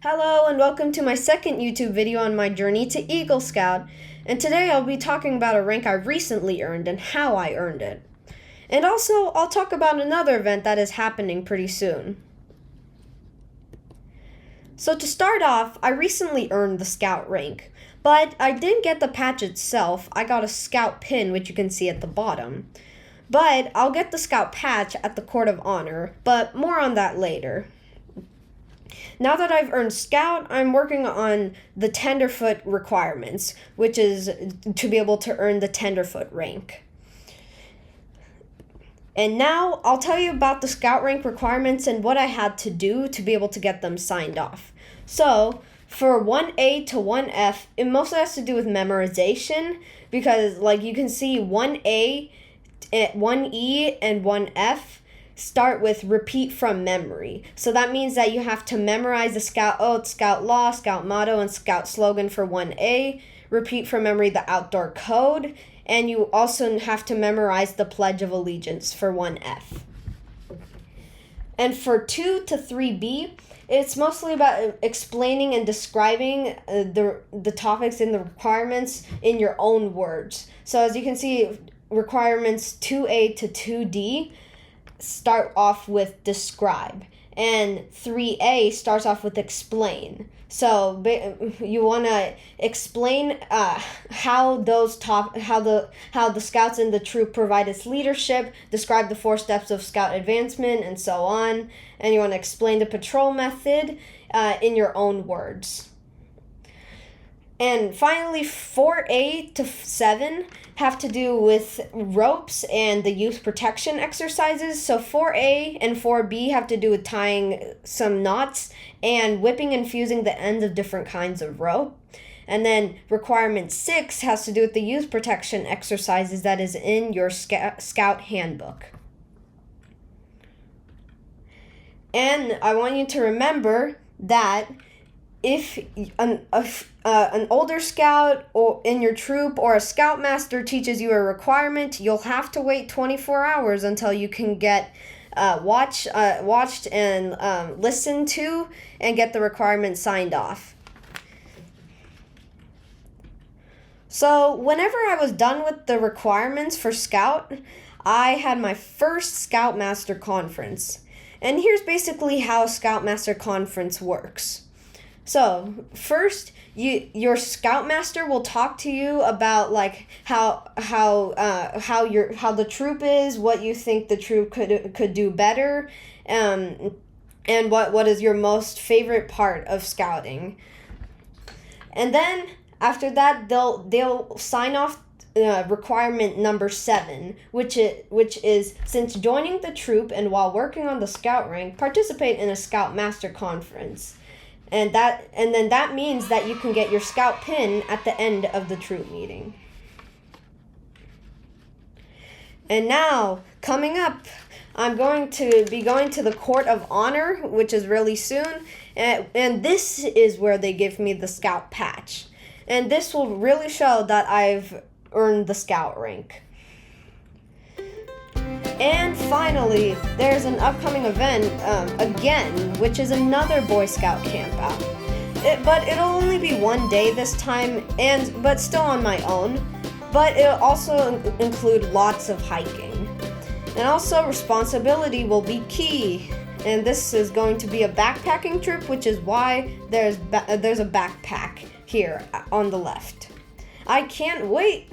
Hello and welcome to my second YouTube video on my journey to Eagle Scout, and today I'll be talking about a rank I recently earned and how I earned it. And also, I'll talk about another event that is happening pretty soon. So to start off, I recently earned the Scout rank, but I didn't get the patch itself. I got a Scout pin, which you can see at the bottom. But I'll get the Scout patch at the Court of Honor, but more on that later. Now that I've earned Scout, I'm working on the Tenderfoot requirements, which is to be able to earn the Tenderfoot rank. And now I'll tell you about the Scout rank requirements and what I had to do to be able to get them signed off. So, for 1A to 1F, it mostly has to do with memorization, because like you can see 1A, 1E, and 1F start with repeat from memory. So that means that you have to memorize the Scout oath, Scout law, Scout motto, and Scout slogan for 1A, repeat from memory the outdoor code, and you also have to memorize the Pledge of Allegiance for 1F. And for 2 to 3B, it's mostly about explaining and describing the topics and the requirements in your own words. So as you can see, requirements 2A to 2D start off with describe, and 3A starts off with explain. So you want to explain how the Scouts in the troop provide its leadership, describe the 4 steps of Scout advancement, and so on. And you want to explain the patrol method in your own words. And finally, 4A to 7 have to do with ropes and the youth protection exercises. So 4A and 4B have to do with tying some knots and whipping and fusing the ends of different kinds of rope. And then requirement 6 has to do with the youth protection exercises that is in your Scout handbook. And I want you to remember that if an older Scout or in your troop or a Scoutmaster teaches you a requirement, you'll have to wait 24 hours until you can get watched and listened to and get the requirement signed off. So whenever I was done with the requirements for Scout, I had my first Scoutmaster conference. And here's basically how a Scoutmaster conference works. So first, your Scoutmaster will talk to you about like how the troop is, what you think the troop could do better, and what is your most favorite part of scouting. And then after that, they'll sign off requirement number 7, which is since joining the troop and while working on the Scout rank, participate in a Scoutmaster conference. And then that means that you can get your Scout pin at the end of the troop meeting. And now, coming up, I'm going to be going to the Court of Honor, which is really soon, and this is where they give me the Scout patch. And this will really show that I've earned the Scout rank. And finally, there's an upcoming event, again, which is another Boy Scout camp out. But it'll only be one day this time, but still on my own. But it'll also include lots of hiking. And also, responsibility will be key. And this is going to be a backpacking trip, which is why there's a backpack here on the left. I can't wait!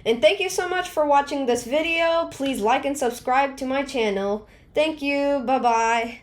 And thank you so much for watching this video. Please like and subscribe to my channel. Thank you. Bye-bye.